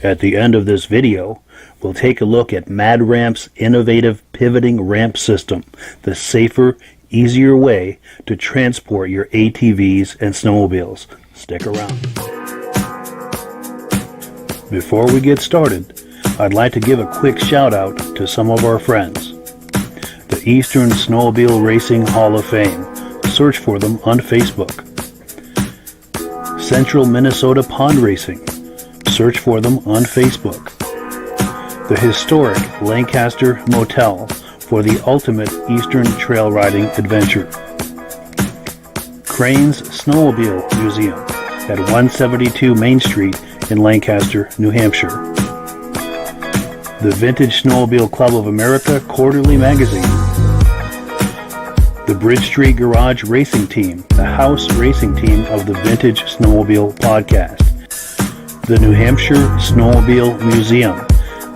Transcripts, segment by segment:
At the end of this video, we'll take a look at Mad Ramp's innovative pivoting ramp system, the safer, easier way to transport your ATVs and snowmobiles. Stick around. Before we get started, I'd like to give a quick shout out to some of our friends. The Eastern Snowmobile Racing Hall of Fame. Search for them on Facebook. Central Minnesota Pond Racing. Search for them on Facebook. The historic Lancaster Motel for the ultimate Eastern trail riding adventure. Crane's Snowmobile Museum at 172 Main Street in Lancaster, New Hampshire. The Vintage Snowmobile Club of America Quarterly Magazine. The Bridge Street Garage Racing Team, the house racing team of the Vintage Snowmobile Podcast. The New Hampshire Snowmobile Museum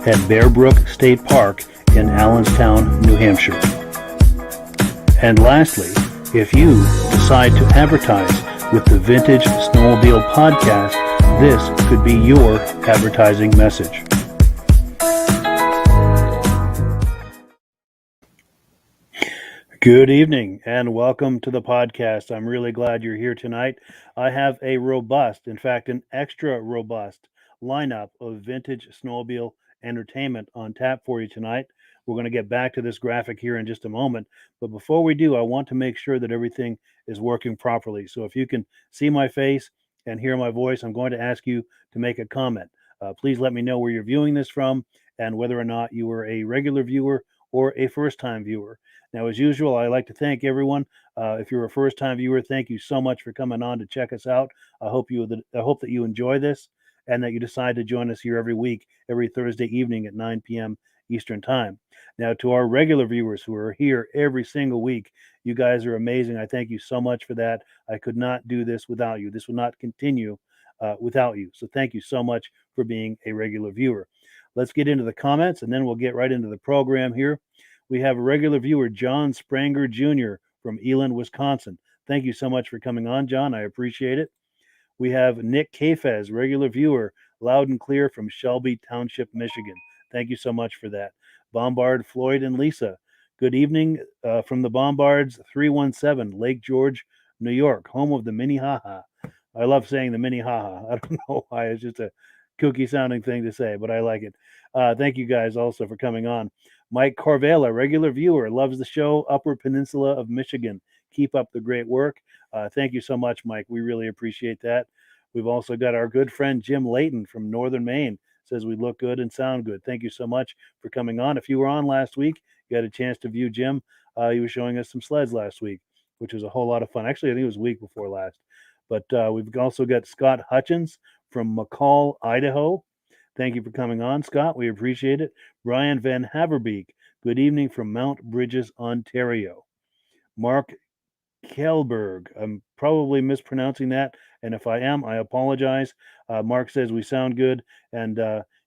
at Bear Brook State Park in Allenstown, New Hampshire. And lastly, if you decide to advertise with the Vintage Snowmobile Podcast, this could be your advertising message. Good evening and welcome to the podcast. I'm really glad you're here tonight. I have a robust, in fact, an extra robust lineup of vintage snowmobile entertainment on tap for you tonight. We're going to get back to this graphic here in just a moment. But before we do, I want to make sure that everything is working properly. So if you can see my face and hear my voice, I'm going to ask you to make a comment. Please let me know where you're viewing this from and whether or not you are a regular viewer or a first-time viewer. Now, as usual, I like to thank everyone. If you're a first-time viewer, thank you so much for coming on to check us out. I hope that you enjoy this and that you decide to join us here every week, every Thursday evening at 9 p.m. Eastern Time. Now, to our regular viewers who are here every single week, you guys are amazing. I thank you so much for that. I could not do this without you. This would not continue without you. So thank you so much for being a regular viewer. Let's get into the comments, and then we'll get right into the program here. We have a regular viewer, John Spranger Jr. from Eland, Wisconsin. Thank you so much for coming on, John. I appreciate it. We have Nick Kafez, regular viewer, loud and clear from Shelby Township, Michigan. Thank you so much for that. Bombard, Floyd, and Lisa. Good evening from the Bombards, 317, Lake George, New York, home of the Minnehaha. I love saying the Minnehaha. I don't know why. It's just a kooky sounding thing to say, but I like it. Thank you guys also for coming on. Mike Carvela, regular viewer, loves the show, Upper Peninsula of Michigan. Keep up the great work. Thank you so much, Mike. We really appreciate that. We've also got our good friend Jim Layton from Northern Maine. Says we look good and sound good. Thank you so much for coming on. If you were on last week, you had a chance to view Jim. He was showing us some sleds last week, which was a whole lot of fun. Actually, I think it was a week before last. But we've also got Scott Hutchins from McCall, Idaho. Thank you for coming on, Scott. We appreciate it. Brian Van Haverbeek, good evening from Mount Bridges, Ontario. Mark Kelberg, I'm probably mispronouncing that, and if I am, I apologize. Mark says we sound good, and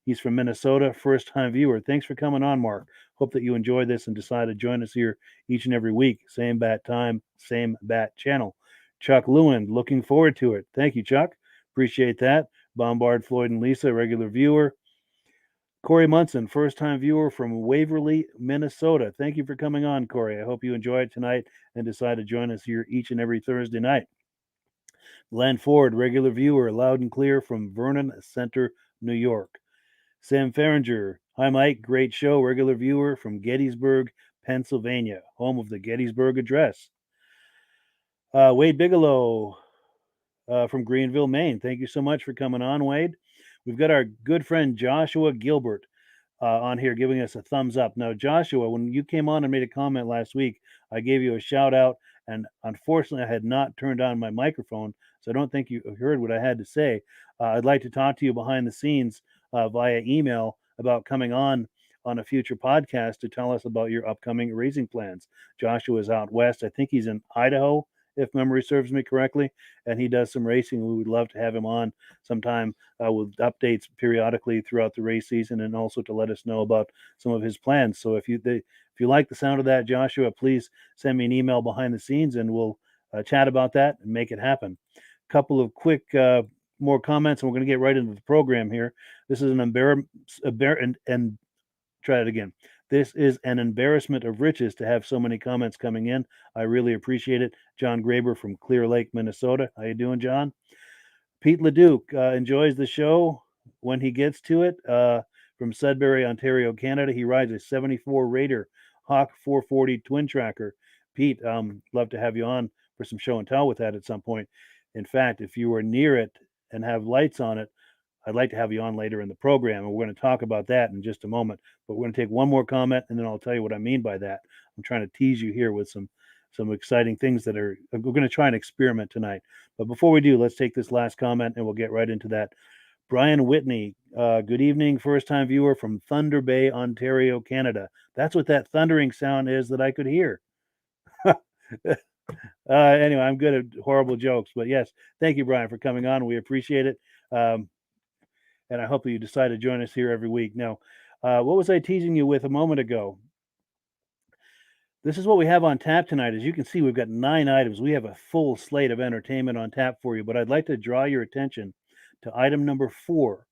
he's from Minnesota, first-time viewer. Thanks for coming on, Mark. Hope that you enjoy this and decide to join us here each and every week. Same bat time, same bat channel. Chuck Lewin, looking forward to it. Thank you, Chuck. Appreciate that. Bombard Floyd and Lisa, regular viewer. Corey Munson, first-time viewer from Waverly, Minnesota. Thank you for coming on, Corey. I hope you enjoy it tonight and decide to join us here each and every Thursday night. Glenn Ford, regular viewer, loud and clear from Vernon Center, New York. Sam Farringer, hi Mike, great show, regular viewer from Gettysburg, Pennsylvania, home of the Gettysburg Address. Wade Bigelow from Greenville, Maine. Thank you so much for coming on, Wade. We've got our good friend Joshua Gilbert on here giving us a thumbs up. Now, Joshua, when you came on and made a comment last week, I gave you a shout out, and unfortunately, I had not turned on my microphone, so I don't think you heard what I had to say. I'd like to talk to you behind the scenes via email about coming on a future podcast to tell us about your upcoming racing plans. Joshua is out west. I think he's in Idaho, if memory serves me correctly, and he does some racing. We would love to have him on sometime with updates periodically throughout the race season, and also to let us know about some of his plans. So if you like the sound of that, Joshua, please send me an email behind the scenes, and we'll chat about that and make it happen. A couple of quick more comments, and we're going to get right into the program here. This is try it again. This is an embarrassment of riches to have so many comments coming in. I really appreciate it. John Graber from Clear Lake, Minnesota. How you doing, John? Pete Leduc enjoys the show when he gets to it. From Sudbury, Ontario, Canada. He rides a 74 Raider Hawk 440 twin tracker. Pete, love to have you on for some show and tell with that at some point. In fact, if you are near it and have lights on it, I'd like to have you on later in the program, and we're going to talk about that in just a moment. But we're going to take one more comment, and then I'll tell you what I mean by that. I'm trying to tease you here with some exciting things that are. We're going to try and experiment tonight. But before we do, let's take this last comment, and we'll get right into that. Brian Whitney, good evening, first-time viewer from Thunder Bay, Ontario, Canada. That's what that thundering sound is that I could hear. Anyway, I'm good at horrible jokes, but yes, thank you, Brian, for coming on. We appreciate it. And I hope that you decide to join us here every week. Now, what was I teasing you with a moment ago? This is what we have on tap tonight. As you can see, we've got 9 items. We have a full slate of entertainment on tap for you, but I'd like to draw your attention to item number 4.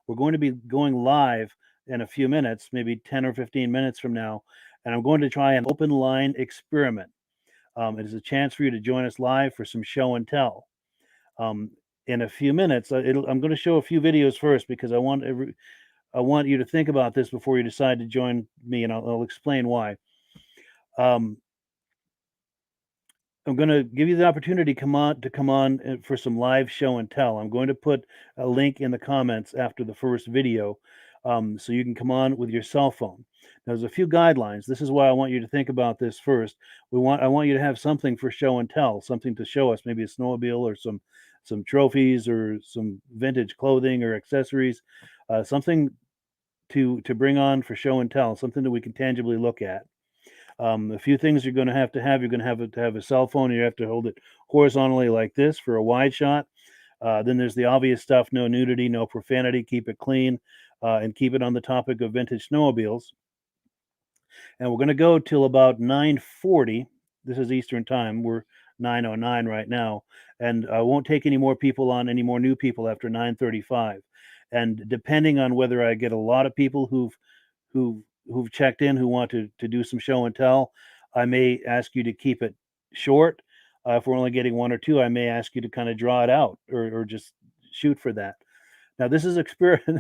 We're going to be going live in a few minutes, maybe 10 or 15 minutes from now, and I'm going to try an open line experiment. It is a chance for you to join us live for some show and tell. In a few minutes, I'm going to show a few videos first because I want you to think about this before you decide to join me, and I'll explain why. I'm going to give you the opportunity to come on for some live show and tell. I'm going to put a link in the comments after the first video, so you can come on with your cell phone. Now, there's a few guidelines. This is why I want you to think about this first. I want you to have something for show and tell, something to show us, maybe a snowmobile or some trophies or some vintage clothing or accessories, something to bring on for show and tell, something that we can tangibly look at. A few things you're going to have. You're going to have a cell phone, and you have to hold it horizontally like this for a wide shot. Then there's the obvious stuff: no nudity, no profanity, keep it clean, and keep it on the topic of vintage snowmobiles. And we're going to go till about 9:40. This is Eastern time. We're 9:09 right now, and I won't take any more new people after 9:35. And depending on whether I get a lot of people who've checked in who want to do some show and tell, I may ask you to keep it short. If we're only getting 1 or 2, I may ask you to kind of draw it out or just shoot for that. Now, this is an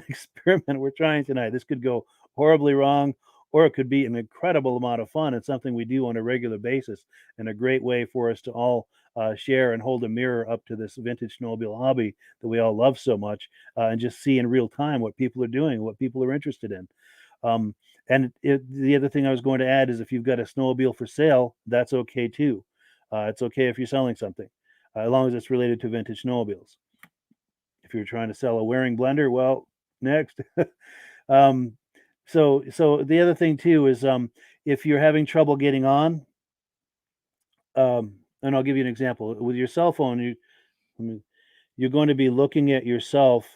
experiment we're trying tonight. This could go horribly wrong, or it could be an incredible amount of fun. It's something we do on a regular basis, and a great way for us to all share and hold a mirror up to this vintage snowmobile hobby that we all love so much, and just see in real time what people are doing, what people are interested in. The other thing I was going to add is if you've got a snowmobile for sale, that's okay too. It's okay if you're selling something. as long as it's related to vintage snowmobiles. If you're trying to sell a wearing blender, well, next. um, so the other thing too is if you're having trouble getting on, and I'll give you an example with your cell phone. You're going to be looking at yourself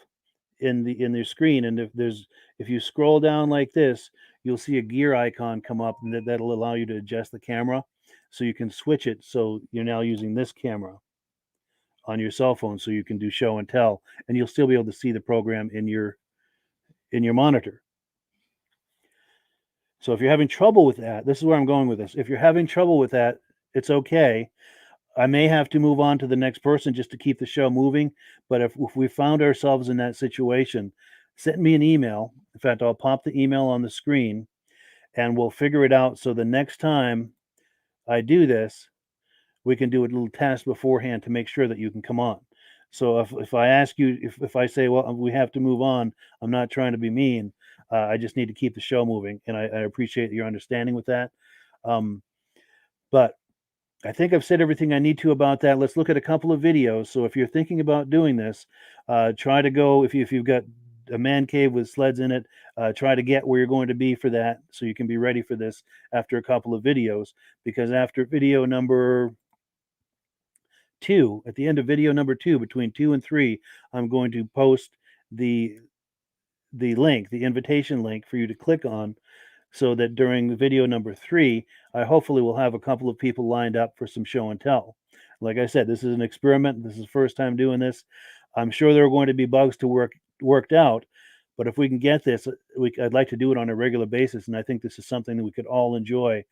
in your screen, and if you scroll down like this, you'll see a gear icon come up, and that'll allow you to adjust the camera, so you can switch it. So you're now using this camera on your cell phone, so you can do show and tell, and you'll still be able to see the program in your monitor. So if you're having trouble with that, this is where I'm going with this. If you're having trouble with that, it's okay. I may have to move on to the next person just to keep the show moving. But if we found ourselves in that situation, send me an email. In fact, I'll pop the email on the screen and we'll figure it out. So the next time I do this, we can do a little test beforehand to make sure that you can come on. So if I ask you, if I say, well, we have to move on, I'm not trying to be mean. I just need to keep the show moving. And I appreciate your understanding with that. But I think I've said everything I need to about that. Let's look at a couple of videos. So if you're thinking about doing this, try to go, if you've got a man cave with sleds in it, try to get where you're going to be for that so you can be ready for this after a couple of videos. Because after video number 2, at the end of video number 2, between 2 and 3, I'm going to post the link, the invitation link for you to click on, so that during the video number 3, I hopefully will have a couple of people lined up for some show and tell. Like I said, this is an experiment. This is the first time doing this. I'm sure there are going to be bugs to worked out, but if we can get this, I'd like to do it on a regular basis, and I think this is something that we could all enjoy,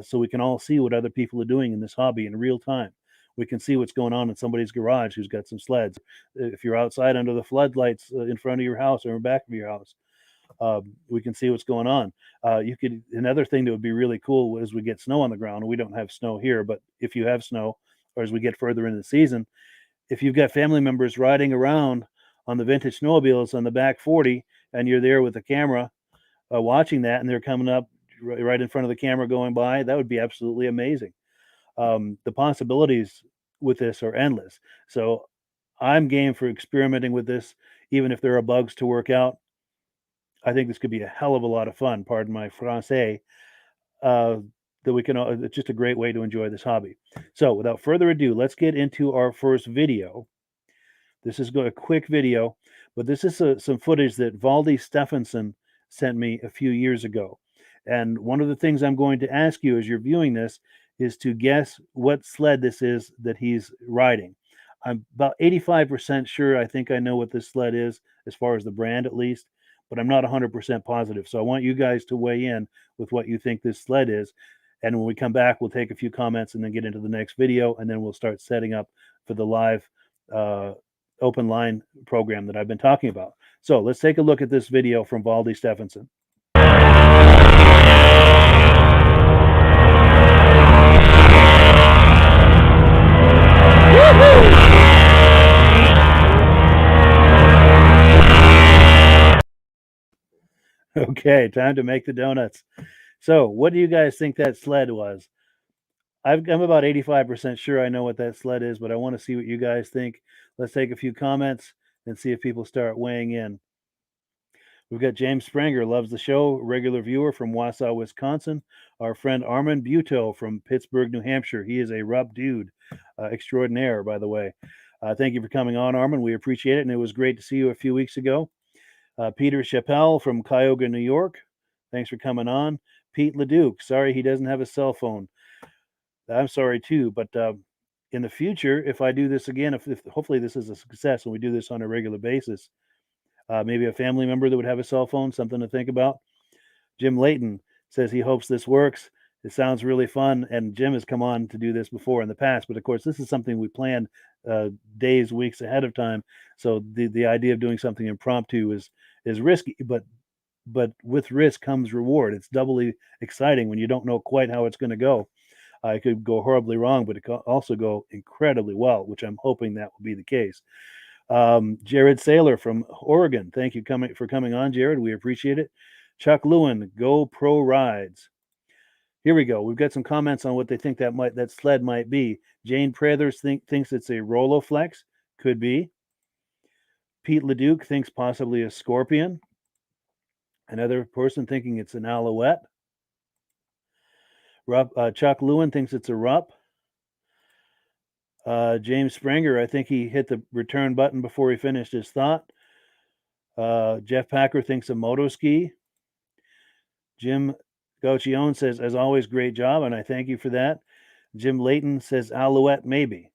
so we can all see what other people are doing in this hobby in real time. We can see what's going on in somebody's garage who's got some sleds. If you're outside under the floodlights in front of your house or in back of your house, we can see what's going on. Another thing that would be really cool as we get snow on the ground. We don't have snow here, but if you have snow, or as we get further in the season, if you've got family members riding around on the vintage snowmobiles on the back 40, and you're there with the camera watching that, and they're coming up right in front of the camera going by, that would be absolutely amazing. The possibilities with this are endless. So I'm game for experimenting with this, even if there are bugs to work out. I think this could be a hell of a lot of fun, pardon my français, that we can, it's just a great way to enjoy this hobby. So without further ado, let's get into our first video. This is a quick video, but this is some footage that Valdi Stephanson sent me a few years ago. And one of the things I'm going to ask you as you're viewing this is to guess what sled this is that he's riding. I'm about 85% sure I think I know what this sled is, as far as the brand at least, but I'm not 100% positive. So I want you guys to weigh in with what you think this sled is. And when we come back, we'll take a few comments and then get into the next video, and then we'll start setting up for the live open line program that I've been talking about. So let's take a look at this video from Valdi Stephanson. Okay, time to make the donuts. So what do you guys think that sled was? I'm about 85% sure I know what that sled is, but I want to see what you guys think. Let's take a few comments and see if people start weighing in. We've got James Spranger, loves the show, regular viewer from Wausau, Wisconsin. Our friend Armand Buteau from Pittsburgh, New Hampshire. He is a rup dude extraordinaire, by the way. Thank you for coming on, Armand. We appreciate it, and it was great to see you a few weeks ago. Peter Chappelle from Cuyahoga, New York. Thanks for coming on. Pete Leduc, sorry he doesn't have a cell phone. I'm sorry too, but in the future, if I do this again, if hopefully this is a success and we do this on a regular basis, maybe a family member that would have a cell phone, something to think about. Jim Layton says he hopes this works. It sounds really fun, and Jim has come on to do this before in the past, but of course this is something we planned days, weeks ahead of time. So the idea of doing something impromptu is risky, but with risk comes reward. It's doubly exciting when you don't know quite how it's going to go. It could go horribly wrong, but it could also go incredibly well, which I'm hoping that will be the case. Jared Saylor from Oregon, thank you for coming on, Jared. We appreciate it. Chuck Lewin, Go Pro Rides. Here we go. We've got some comments on what they think that sled might be. Jane Prathers thinks it's a Roloflex. Could be. Pete Leduc thinks possibly a Scorpion. Another person thinking it's an Alouette. Chuck Lewin thinks it's a Rupp. James Springer, I think he hit the return button before he finished his thought. Jeff Packer thinks a Motoski. Jim Gauchion says, as always, great job, and I thank you for that. Jim Layton says Alouette, maybe.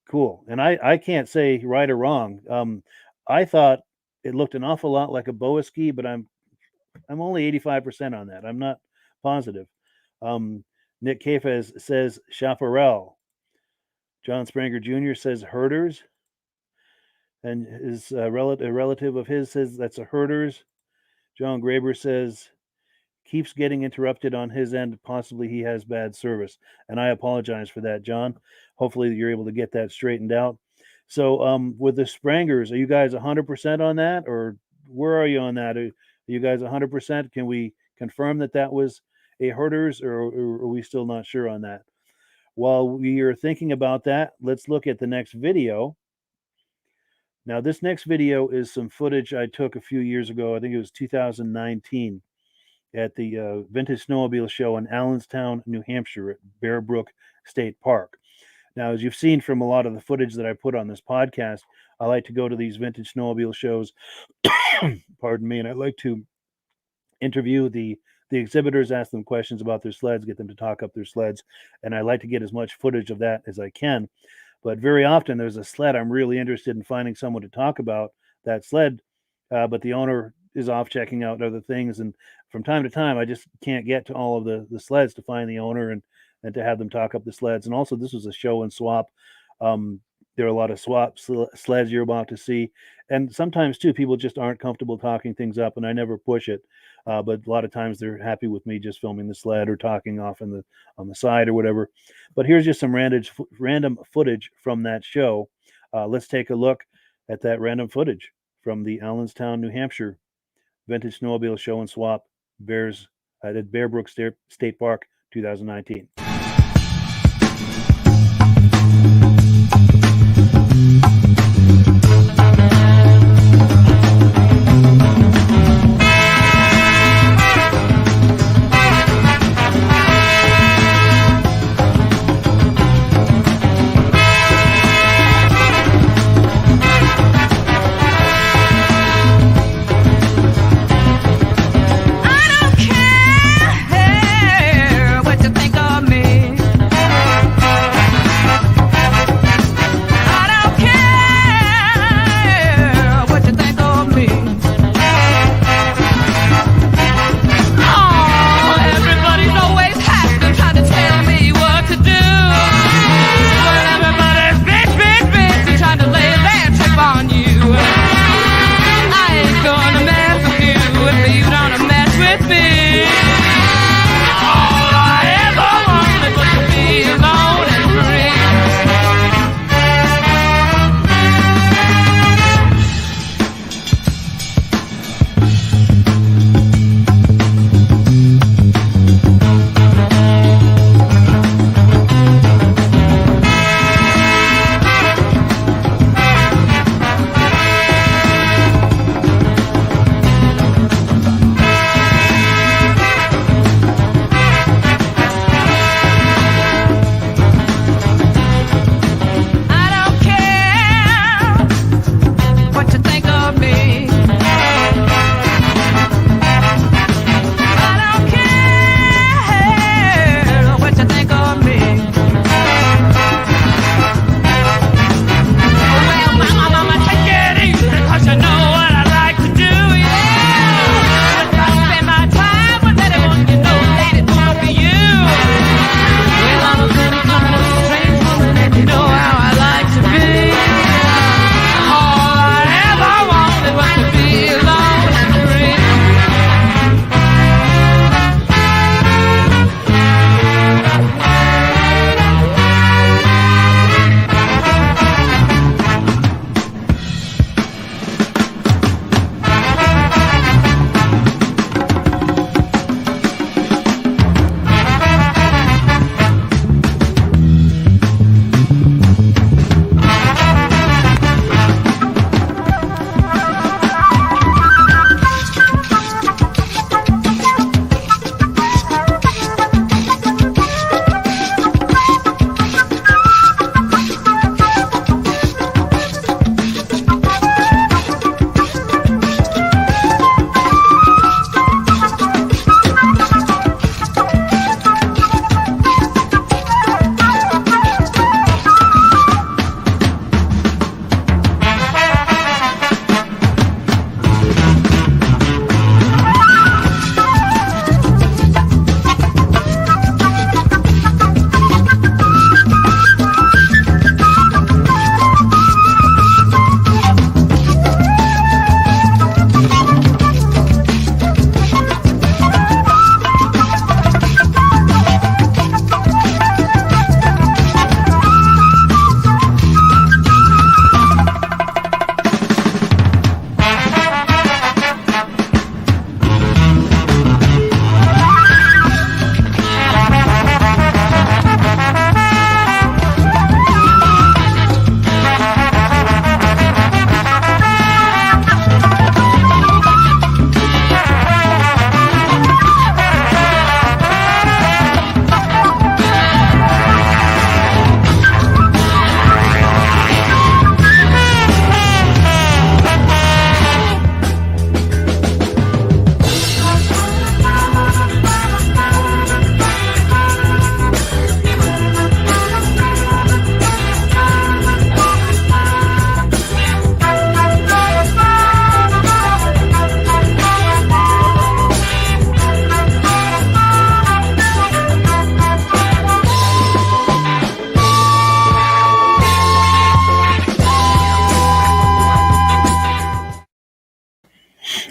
Cool. And I can't say right or wrong. I thought it looked an awful lot like a Boa ski, but I'm only 85% on that. I'm not positive. Nick Kafez says Chaparral. John Springer Jr. says Herders. And his a relative of his says that's a Herders. John Graber says keeps getting interrupted on his end. Possibly he has bad service. And I apologize for that, John. Hopefully you're able to get that straightened out. So with the Sprangers, are you guys 100% on that? Or where are you on that? Are you guys 100%? Can we confirm that was a Herders, or are we still not sure on that? While we are thinking about that, let's look at the next video. Now, this next video is some footage I took a few years ago. I think it was 2019 at the Vintage Snowmobile Show in Allenstown, New Hampshire at Bear Brook State Park. Now, as you've seen from a lot of the footage that I put on this podcast, I like to go to these vintage snowmobile shows, pardon me, and I like to interview the exhibitors, ask them questions about their sleds, get them to talk up their sleds, and I like to get as much footage of that as I can. But very often there's a sled I'm really interested in finding someone to talk about that sled, but the owner is off checking out other things, and from time to time I just can't get to all of the sleds to find the owner and to have them talk up the sleds. And also this was a show and swap. There are a lot of swap sleds you're about to see, and sometimes too people just aren't comfortable talking things up, and I never push it. But a lot of times they're happy with me just filming the sled or talking off on the side or whatever. But here's just some random footage from that show. Let's take a look at that random footage from the Allenstown, New Hampshire Vintage Snowmobile Show and Swap at Bear Brook State Park 2019. I don't care what you think of me.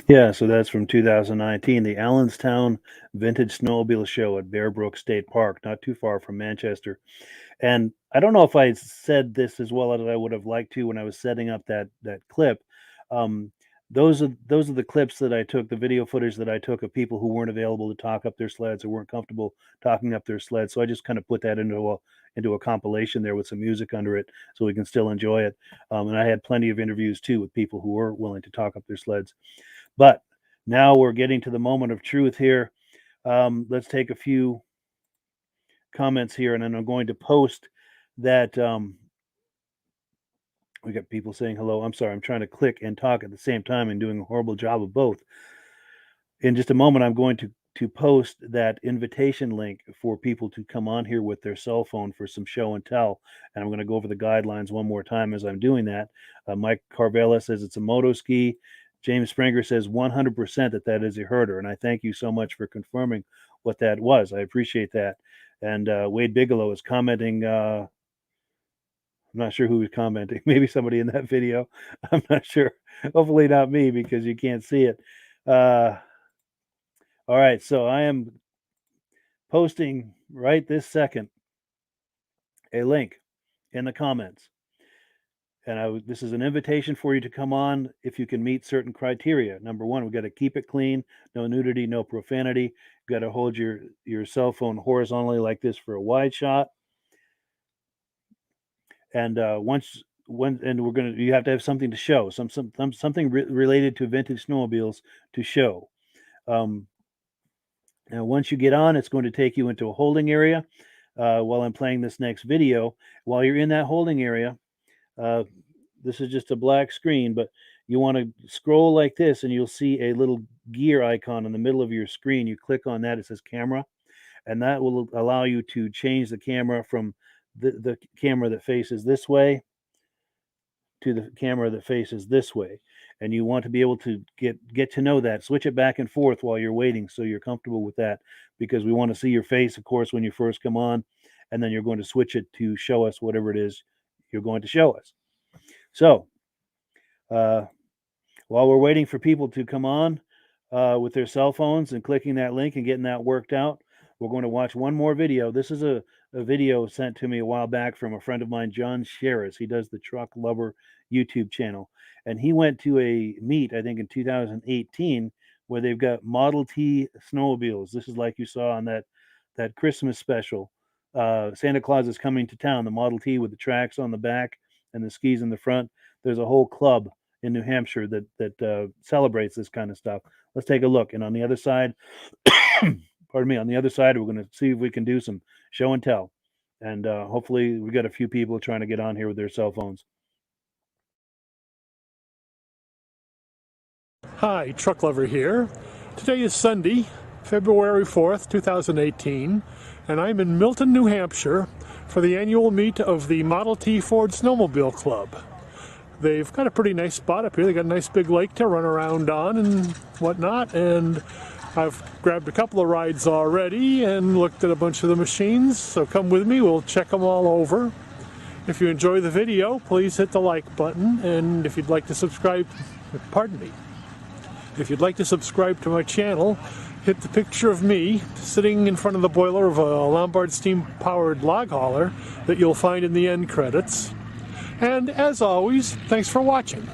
Yeah, so that's from 2019, the Allenstown Vintage Snowmobile Show at Bear Brook State Park, not too far from Manchester. And I don't know if I said this as well as I would have liked to when I was setting up that clip. Um, those are the clips that I took, the video footage that I took of people who weren't available to talk up their sleds or weren't comfortable talking up their sleds. So I just kind of put that into a compilation there with some music under it, so we can still enjoy it. And I had plenty of interviews too with people who were willing to talk up their sleds. But now we're getting to the moment of truth here. Let's take a few comments here, and then I'm going to post that. We got people saying hello. I'm sorry, I'm trying to click and talk at the same time and doing a horrible job of both. In just a moment, I'm going to post that invitation link for people to come on here with their cell phone for some show and tell. And I'm going to go over the guidelines one more time as I'm doing that. Mike Carvella says it's a moto ski. James Springer says 100% that is a herder. And I thank you so much for confirming what that was. I appreciate that. And Wade Bigelow is commenting. I'm not sure who was commenting. Maybe somebody in that video. I'm not sure. Hopefully not me, because you can't see it. All right, so I am posting right this second a link in the comments. And this is an invitation for you to come on if you can meet certain criteria. Number one, we've got to keep it clean, no nudity, no profanity. You've got to hold your cell phone horizontally like this for a wide shot. And you have to have something to show, something related to vintage snowmobiles to show. Now, once you get on, it's going to take you into a holding area while I'm playing this next video. While you're in that holding area, this is just a black screen, but you want to scroll like this, and you'll see a little gear icon in the middle of your screen. You click on that, it says camera, and that will allow you to change the camera from the camera that faces this way to the camera that faces this way. And you want to be able to get to know that. Switch it back and forth while you're waiting, so you're comfortable with that, because we want to see your face, of course, when you first come on, and then you're going to switch it to show us whatever it is you're going to show us. So while we're waiting for people to come on with their cell phones and clicking that link and getting that worked out, we're going to watch one more video. This is a video sent to me a while back from a friend of mine, John Sherris. He does the Truck Lover YouTube channel. And he went to a meet, I think in 2018, where they've got Model T snowmobiles. This is like you saw on that Christmas special. Santa Claus is Coming to Town, the Model T with the tracks on the back and the skis in the front. There's a whole club in New Hampshire that celebrates this kind of stuff. Let's take a look. And on the other side, pardon me, on the other side, we're going to see if we can do some show and tell. And hopefully we got a few people trying to get on here with their cell phones. Hi, Truck Lover here. Today is Sunday, February 4th, 2018, and I'm in Milton, New Hampshire for the annual meet of the Model T Ford Snowmobile Club. They've got a pretty nice spot up here. They got a nice big lake to run around on and whatnot, and I've grabbed a couple of rides already and looked at a bunch of the machines, so come with me, we'll check them all over. If you enjoy the video, please hit the like button, and if you'd like to subscribe, if you'd like to subscribe to my channel, hit the picture of me sitting in front of the boiler of a Lombard steam-powered log hauler that you'll find in the end credits. And as always, thanks for watching.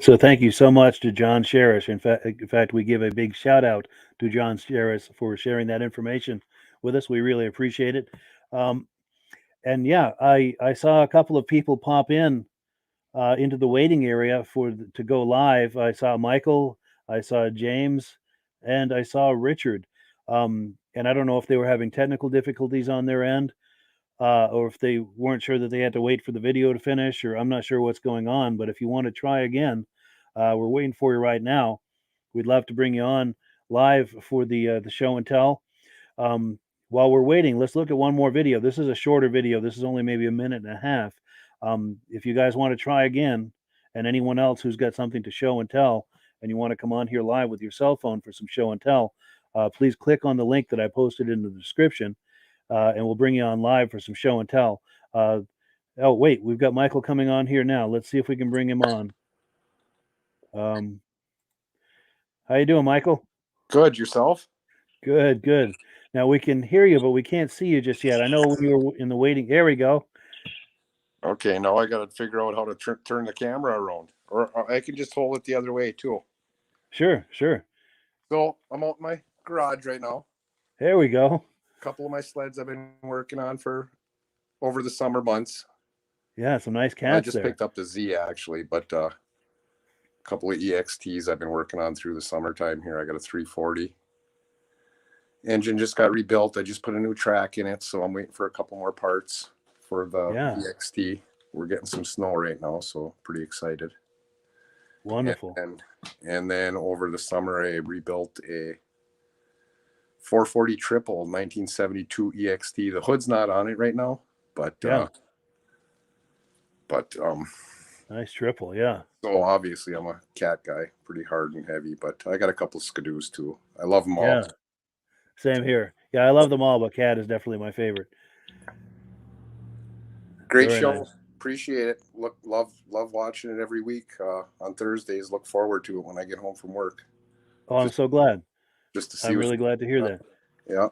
So thank you so much to John Sherish. In fact, we give a big shout out to John Sherish for sharing that information with us. We really appreciate it. Um, and yeah, I saw a couple of people pop in into the waiting area to go live. I saw Michael, I saw James, and I saw Richard. And I don't know if they were having technical difficulties on their end, or if they weren't sure that they had to wait for the video to finish, or I'm not sure what's going on. But if you want to try again, we're waiting for you right now. We'd love to bring you on live for the show and tell. Um, while we're waiting, let's look at one more video. This is a shorter video. This is only maybe a minute and a half. If you guys want to try again, and anyone else who's got something to show and tell, and you want to come on here live with your cell phone for some show and tell, please click on the link that I posted in the description, and we'll bring you on live for some show and tell. Oh, wait, we've got Michael coming on here now. Let's see if we can bring him on. How you doing, Michael? Good. Yourself? Good, good. Now we can hear you, but we can't see you just yet. I know when you were in the waiting. There we go. Okay, now I got to figure out how to turn the camera around. Or I can just hold it the other way, too. Sure, sure. So I'm out in my garage right now. There we go. A couple of my sleds I've been working on for over the summer months. Yeah, some nice cats I just there. picked up the Z, actually, but a couple of EXTs I've been working on through the summertime here. I got a 340. Engine just got rebuilt. I just put a new track in it, so I'm waiting for a couple more parts for the EXT. We're getting some snow right now, so pretty excited. Wonderful. And then over the summer, I rebuilt a 440 triple 1972 EXT. The hood's not on it right now, but nice triple, yeah. So obviously I'm a cat guy, pretty hard and heavy, but I got a couple of Skidoos too. I love them all. Yeah, same here. Yeah, I love them all, but cat is definitely my favorite. Great show. Nice. Appreciate it. Love watching it every week on Thursdays. Look forward to it when I get home from work. Oh, I'm so glad. Just to see. I'm really glad to hear that. Yeah.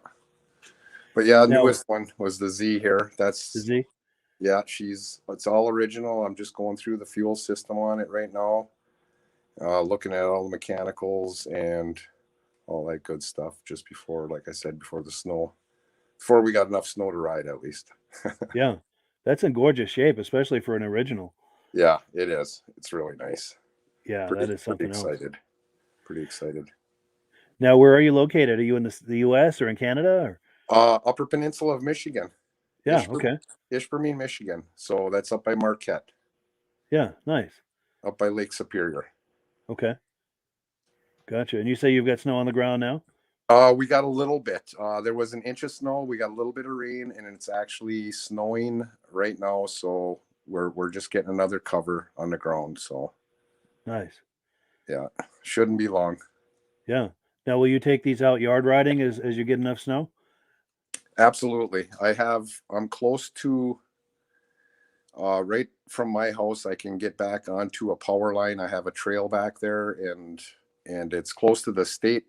But yeah, the newest one was the Z here. That's the Z. Yeah, it's all original. I'm just going through the fuel system on it right now, looking at all the mechanicals and all that good stuff just before, like I said, before we got enough snow to ride at least. Yeah, that's in gorgeous shape, especially for an original. Yeah, it is. It's really nice. Yeah, that is something else. Pretty excited. Now, where are you located? Are you in the U.S. or in Canada? Or? Upper Peninsula of Michigan. Yeah, okay. Ishpeming, Michigan. So that's up by Marquette. Yeah, nice. Up by Lake Superior. Okay. Gotcha. And you say you've got snow on the ground now? We got a little bit. There was an inch of snow. We got a little bit of rain, and it's actually snowing right now. So we're just getting another cover on the ground. So nice. Yeah. Shouldn't be long. Yeah. Now, will you take these out yard riding as you get enough snow? Absolutely. I'm close to, right from my house, I can get back onto a power line. I have a trail back there, and it's close to the state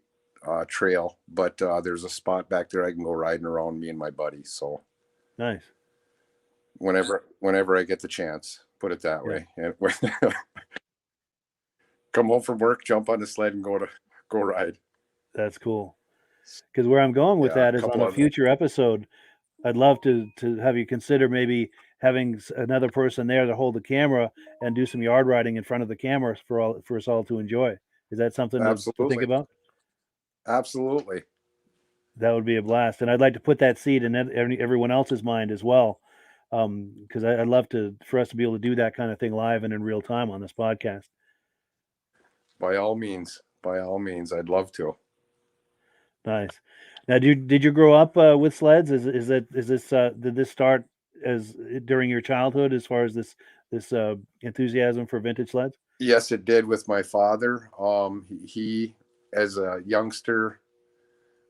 trail, but there's a spot back there I can go riding around, me and my buddy. So Nice. whenever I get the chance, put it that Yeah. way. And come home from work, jump on the sled and go ride. That's cool. Because where I'm going with Yeah, that is on a future episode, I'd love to have you consider maybe having another person there to hold the camera and do some yard riding in front of the camera for us all to enjoy. Is that something to think Absolutely. about? Absolutely. That would be a blast, and I'd like to put that seed in everyone else's mind as well, because I'd love for us to be able to do that kind of thing live and in real time on this podcast. By all means, I'd love to. Nice. Now, did you grow up with sleds? Is this did this start as during your childhood as far as this enthusiasm for vintage sleds? Yes, it did with my father. He as a youngster,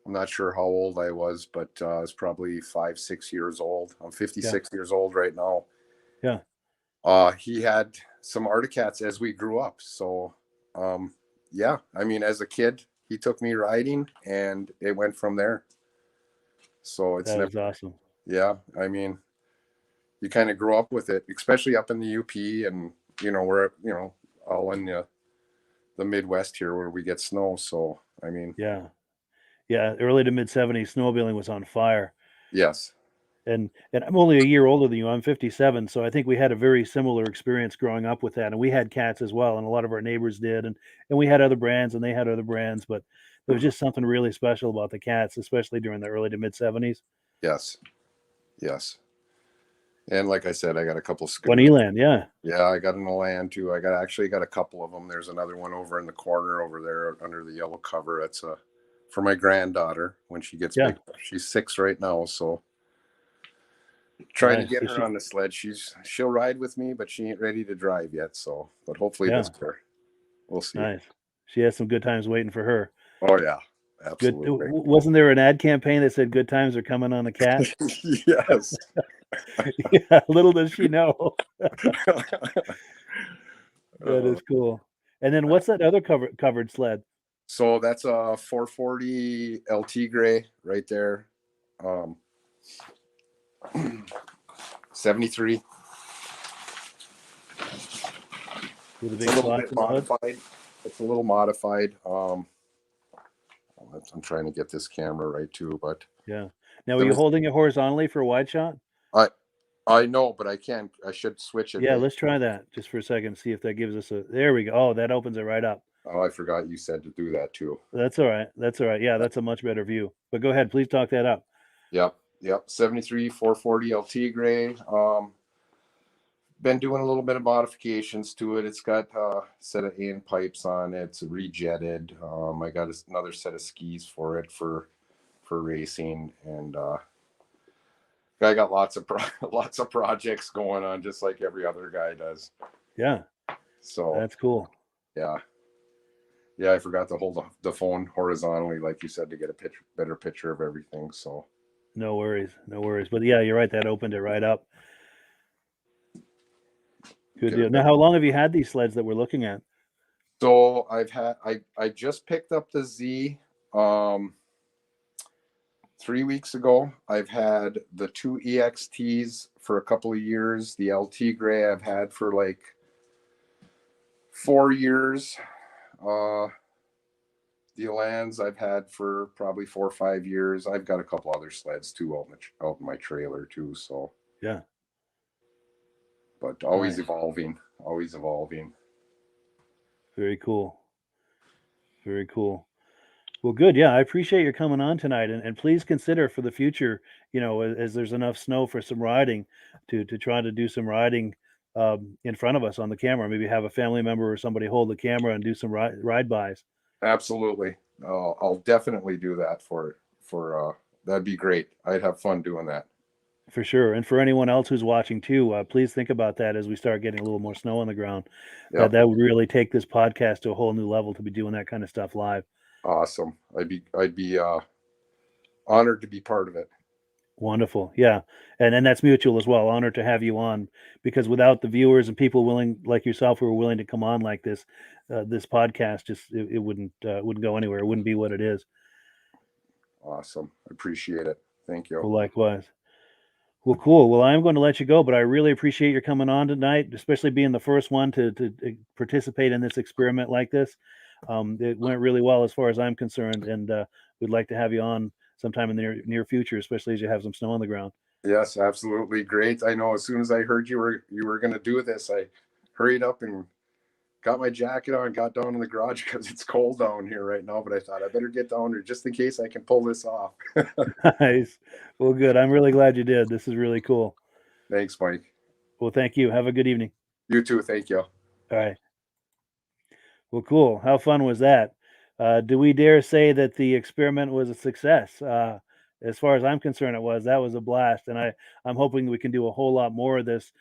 I'm not sure how old I was, but I was probably 5-6 years old. I'm 56 years old right now. Yeah. He had some Articats as we grew up. So, yeah, I mean, as a kid, he took me riding, and it went from there. So it's That is awesome. Yeah, I mean, you kind of grow up with it, especially up in the UP, and we're all in the Midwest here where we get snow. So I mean, yeah, early to mid 70s, snowmobiling was on fire. Yes. And I'm only a year older than you. I'm 57, so I think we had a very similar experience growing up with that. And we had cats as well, and a lot of our neighbors did. And we had other brands, and they had other brands, but there was just something really special about the cats, especially during the early to mid 70s. Yes. And like I said, I got a couple One Eland, yeah. Yeah, I got an Eland too. I got a couple of them. There's another one over in the corner over there under the yellow cover. It's for my granddaughter when she gets big. She's 6 right now, so trying to get her on the sled. She'll ride with me, but she ain't ready to drive yet. So, but hopefully this year, we'll see. Nice. She has some good times waiting for her. Oh yeah, absolutely. Good. Wasn't there an ad campaign that said "Good times are coming on the cat"? Yes. Yeah. Little does she know. That is cool. And then what's that other covered sled? So that's a 440 LT gray right there. 73. With a big bit modified. It's a little modified. I'm trying to get this camera right too, but yeah. Now, are you holding it horizontally for a wide shot? I know, but I can't. I should switch it. Yeah, let's try that just for a second. See if that gives us there we go. Oh, that opens it right up. Oh, I forgot you said to do that too. That's all right. Yeah, that's a much better view. But go ahead, please talk that up. Yep. 73 440 LT gray. Been doing a little bit of modifications to it. It's got a set of AN pipes on it. It's rejetted. I got another set of skis for it for racing, and I got lots of projects going on, just like every other guy does. Yeah. So that's cool. Yeah. I forgot to hold the phone horizontally, like you said, to get a better picture of everything. So no worries. But yeah, you're right. That opened it right up. Good deal. Now, how long have you had these sleds that we're looking at? So I just picked up the Z 3 weeks ago. I've had the 2 EXTs for a couple of years. The LT gray I've had for like 4 years. The Elands I've had for probably 4 or 5 years. I've got a couple other sleds too out in my trailer too. So yeah. But always evolving. Very cool. Well, good. Yeah, I appreciate your coming on tonight, and please consider for the future, as there's enough snow for some riding, to try to do some riding in front of us on the camera. Maybe have a family member or somebody hold the camera and do some ride bys. Absolutely. I'll definitely do that for that'd be great. I'd have fun doing that. For sure. And for anyone else who's watching too, please think about that as we start getting a little more snow on the ground. Yeah, That would really take this podcast to a whole new level to be doing that kind of stuff live. awesome. I'd be honored to be part of it. Wonderful. Yeah. And that's mutual as well. Honored to have you on, because without the viewers and people willing like yourself who are willing to come on like this, this podcast just it wouldn't go anywhere. It wouldn't be what it is. Awesome. I appreciate it. Thank you. Well, likewise. Well, cool. Well, I'm going to let you go, but I really appreciate your coming on tonight, especially being the first one to participate in this experiment like this. It went really well as far as I'm concerned, and we'd like to have you on sometime in the near future, especially as you have some snow on the ground. Yes, absolutely. Great. I know as soon as I heard you were going to do this, I hurried up and got my jacket on, got down in the garage because it's cold down here right now, but I thought I better get down there just in case I can pull this off. Nice. Well, good. I'm really glad you did. This is really cool. Thanks, Mike. Well, thank you. Have a good evening. You too. Thank you. All right. Well, cool. How fun was that? Do we dare say that the experiment was a success? As far as I'm concerned, it was. That was a blast, and I'm hoping we can do a whole lot more of this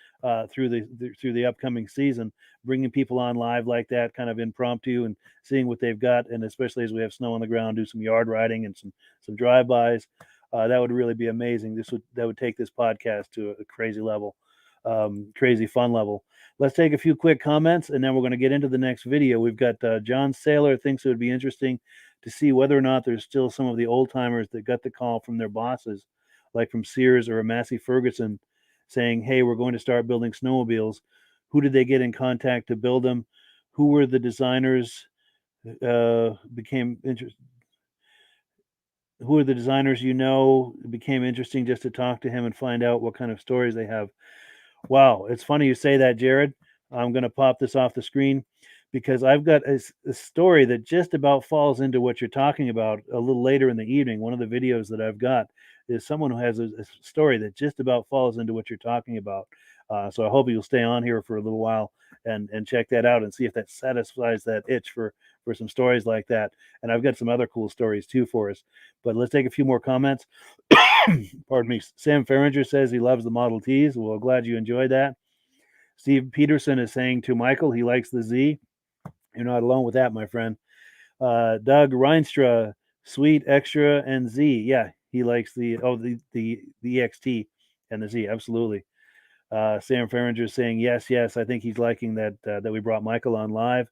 through the upcoming season, bringing people on live like that, kind of impromptu, and seeing what they've got, and especially as we have snow on the ground, do some yard riding and some drive-bys. That would really be amazing. That would take this podcast to a crazy level, crazy fun level. Let's take a few quick comments, and then we're going to get into the next video. We've got John Saylor thinks it would be interesting to see whether or not there's still some of the old timers that got the call from their bosses, like from Sears or Massey Ferguson, saying, "Hey, we're going to start building snowmobiles." Who did they get in contact to build them? Who were the designers? Became interested. Who are the designers it became interesting just to talk to him and find out what kind of stories they have. Wow, it's funny you say that, Jared. I'm going to pop this off the screen because I've got a story that just about falls into what you're talking about a little later in the evening. One of the videos that I've got is someone who has a story that just about falls into what you're talking about. So I hope you'll stay on here for a little while and check that out and see if that satisfies that itch for some stories like that. And I've got some other cool stories too for us. But let's take a few more comments. Pardon me. Sam Ferringer says he loves the Model Ts. Well, glad you enjoyed that. Steve Peterson is saying to Michael he likes the Z. You're not alone with that, my friend. Doug Reinstra, sweet, extra, and Z. Yeah, he likes the EXT and the Z. Absolutely. Sam Ferringer is saying yes. I think he's liking that we brought Michael on live.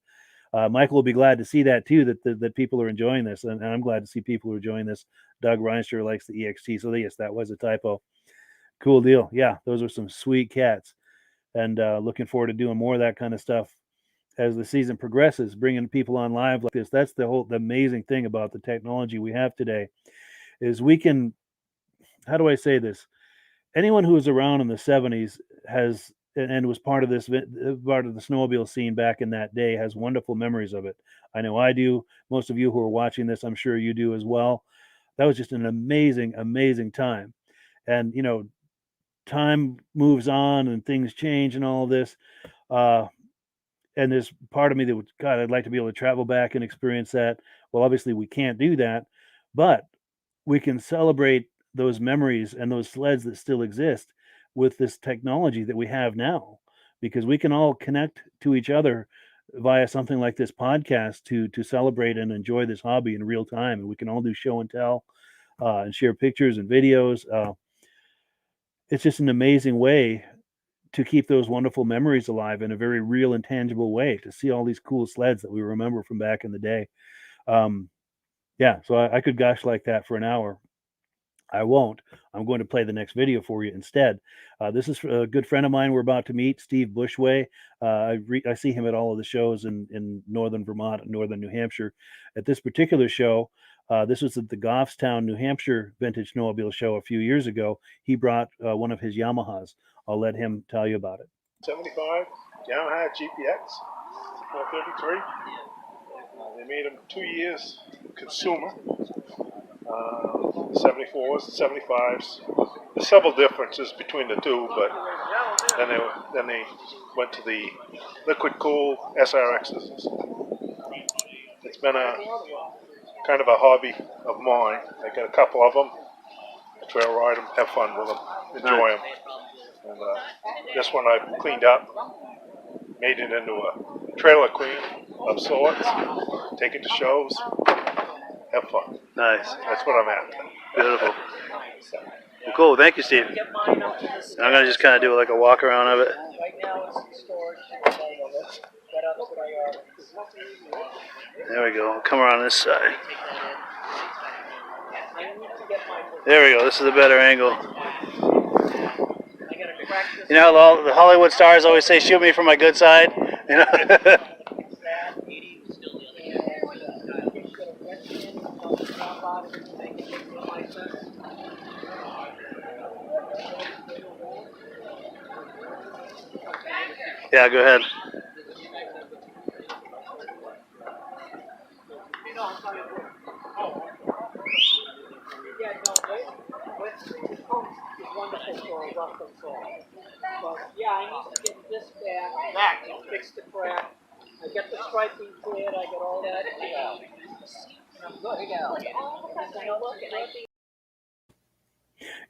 Michael will be glad to see that too, that people are enjoying this, and I'm glad to see people who are enjoying this. Doug Reinstra likes the EXT, so yes, that was a typo. Cool deal. Yeah, those are some sweet cats, and looking forward to doing more of that kind of stuff as the season progresses, bringing people on live like this. That's the amazing thing about the technology we have today is we can, how do I say this? Anyone who was around in the 70s has and was part of the snowmobile scene back in that day has wonderful memories of it. I know I do. Most of you who are watching this, I'm sure you do as well. That was just an amazing time. And time moves on and things change and all of this. And there's part of me that would, God, I'd like to be able to travel back and experience that. Well, obviously we can't do that, but we can celebrate those memories and those sleds that still exist with this technology that we have now, because we can all connect to each other via something like this podcast to celebrate and enjoy this hobby in real time. And we can all do show and tell and share pictures and videos. It's just an amazing way to keep those wonderful memories alive in a very real and tangible way, to see all these cool sleds that we remember from back in the day. So I could gush like that for an hour. I won't. I'm going to play the next video for you instead. This is a good friend of mine we're about to meet, Steve Bushway. I see him at all of the shows in northern Vermont and northern New Hampshire. At this particular show, this was at the Goffstown, New Hampshire Vintage Snowmobile show a few years ago. He brought one of his Yamahas. I'll let him tell you about it. 75 Yamaha GPX 433. They made them 2 years consumer. 74s, 75s. There's several differences between the two, but then they went to the liquid cool SRXs. It's been a kind of a hobby of mine. I got a couple of them. I trail ride them, have fun with them, enjoy them. And this one I've cleaned up, made it into a trailer queen of sorts, take it to shows, have fun. Nice. That's what I'm at. Beautiful. Well, cool. Thank you, Steve. I'm going to just kind of do like a walk around of it. There we go. Come around this side. There we go. This is a better angle. You know, all the Hollywood stars always say, "Shoot me from my good side." You know. Yeah, go ahead. Yeah, I need to get this back, fix the crack. I get the striping cleared, I get all that. I'm good.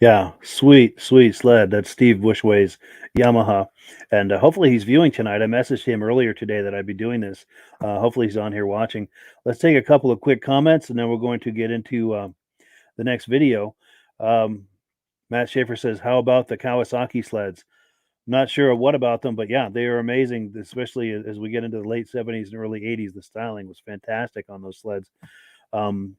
Yeah, sweet sled. That's Steve Bushway's Yamaha. And hopefully he's viewing tonight. I messaged him earlier today that I'd be doing this. Hopefully he's on here watching. Let's take a couple of quick comments, and then we're going to get into the next video. Matt Schaefer says, how about the Kawasaki sleds? Not sure what about them, but yeah, they are amazing, especially as we get into the late 70s and early 80s. The styling was fantastic on those sleds. And